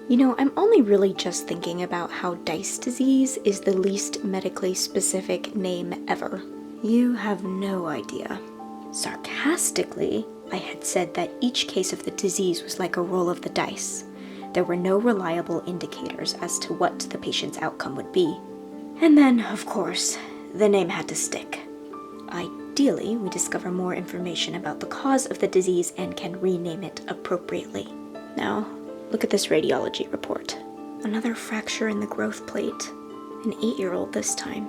You know, I'm only really just thinking about how Dice disease is the least medically specific name ever. You have no idea. Sarcastically, I had said that each case of the disease was like a roll of the dice. There were no reliable indicators as to what the patient's outcome would be. And then, of course, the name had to stick. Ideally, we discover more information about the cause of the disease and can rename it appropriately. Now, look at this radiology report. Another fracture in the growth plate. An 8-year-old this time.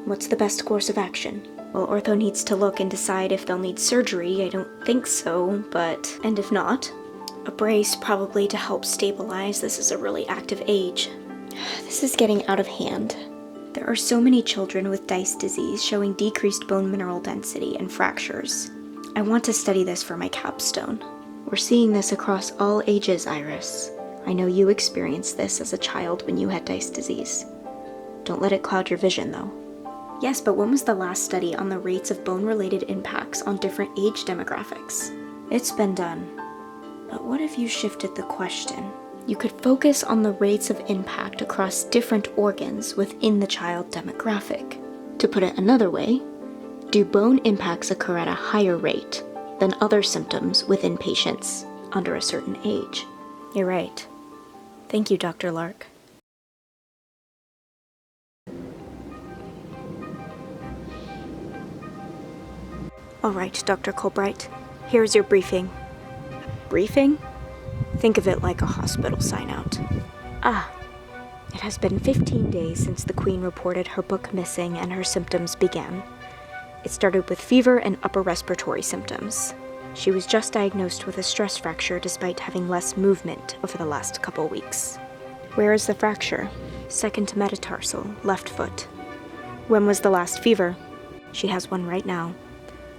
What's the best course of action? Well, ortho needs to look and decide if they'll need surgery. I don't think so, but... And if not, a brace probably to help stabilize. This is a really active age. This is getting out of hand. There are so many children with Dice disease showing decreased bone mineral density and fractures. I want to study this for my capstone. We're seeing this across all ages, Iris. I know you experienced this as a child when you had Dice disease. Don't let it cloud your vision, though. Yes, but when was the last study on the rates of bone-related impacts on different age demographics? It's been done. But what if you shifted the question? You could focus on the rates of impact across different organs within the child demographic. To put it another way, do bone impacts occur at a higher rate than other symptoms within patients under a certain age? You're right. Thank you, Dr. Lark. All right, Dr. Colbright, here's your briefing. Briefing? Think of it like a hospital sign-out. It has been 15 days since the Queen reported her book missing and her symptoms began. It started with fever and upper respiratory symptoms. She was just diagnosed with a stress fracture despite having less movement over the last couple weeks. Where is the fracture? Second metatarsal, left foot. When was the last fever? She has one right now.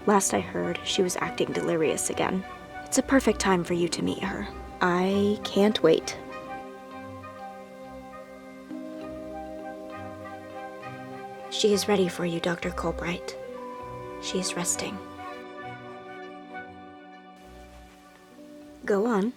Last I heard, she was acting delirious again. It's a perfect time for you to meet her. I can't wait. She is ready for you, Dr. Colbright. She is resting. Go on.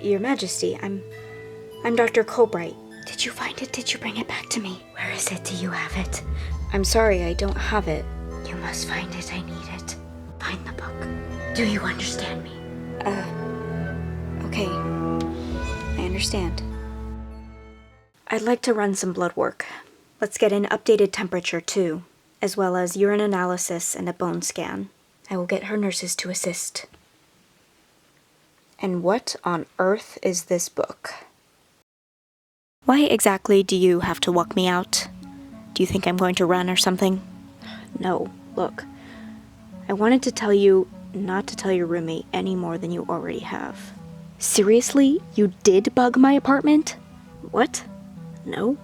Your Majesty, I'm Dr. Colbright. Did you find it? Did you bring it back to me? Where is it? Do you have it? I'm sorry, I don't have it. You must find it. I need it. Find the book. Do you understand me? Okay. I understand. I'd like to run some blood work. Let's get an updated temperature, too, as well as urine analysis and a bone scan. I will get her nurses to assist. And what on earth is this book? Why exactly do you have to walk me out? Do you think I'm going to run or something? No, look. I wanted to tell you not to tell your roommate any more than you already have. Seriously? You did bug my apartment? What? No?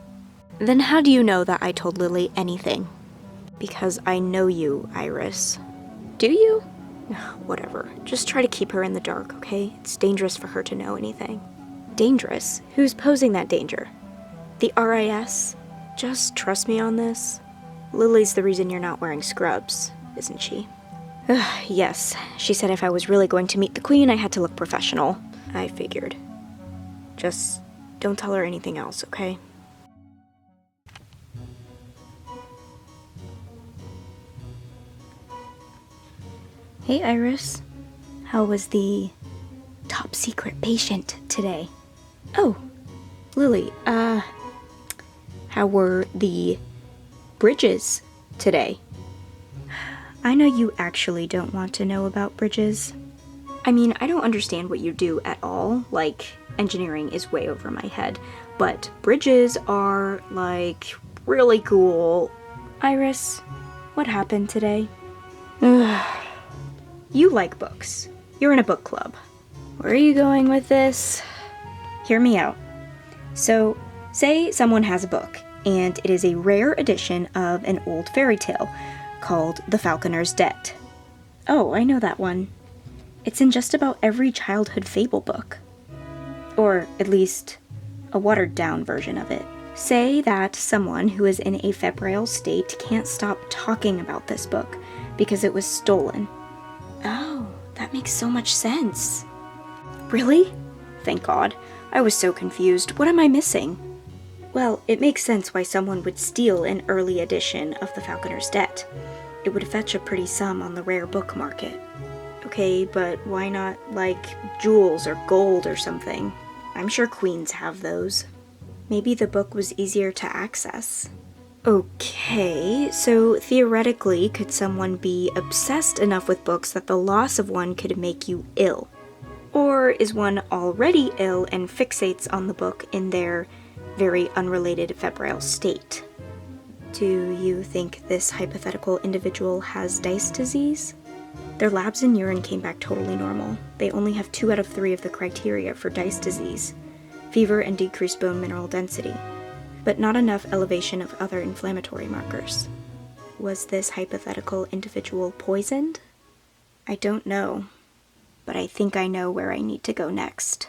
Then how do you know that I told Lily anything? Because I know you, Iris. Do you? Whatever. Just try to keep her in the dark, okay? It's dangerous for her to know anything. Dangerous? Who's posing that danger? The RIS? Just trust me on this. Lily's the reason you're not wearing scrubs, isn't she? Yes. She said if I was really going to meet the Queen, I had to look professional. I figured. Just don't tell her anything else, okay? Hey, Iris. How was the top secret patient today? Oh, Lily, how were the bridges today? I know you actually don't want to know about bridges. I mean, I don't understand what you do at all. Like, engineering is way over my head. But bridges are, like, really cool. Iris, what happened today? You like books. You're in a book club. Where are you going with this? Hear me out. So, say someone has a book, and it is a rare edition of an old fairy tale called The Falconer's Debt. Oh, I know that one. It's in just about every childhood fable book. Or at least a watered-down version of it. Say that someone who is in a febrile state can't stop talking about this book because it was stolen. Oh, that makes so much sense. Really? Thank God. I was so confused. What am I missing? Well, it makes sense why someone would steal an early edition of the Falconer's Debt. It would fetch a pretty sum on the rare book market. Okay, but why not, like, jewels or gold or something? I'm sure queens have those. Maybe the book was easier to access. Okay, so theoretically, could someone be obsessed enough with books that the loss of one could make you ill? Or is one already ill and fixates on the book in their very unrelated febrile state? Do you think this hypothetical individual has Dice disease? Their labs and urine came back totally normal. They only have 2 out of 3 of the criteria for Dice disease: fever and decreased bone mineral density, but not enough elevation of other inflammatory markers. Was this hypothetical individual poisoned? I don't know, but I think I know where I need to go next.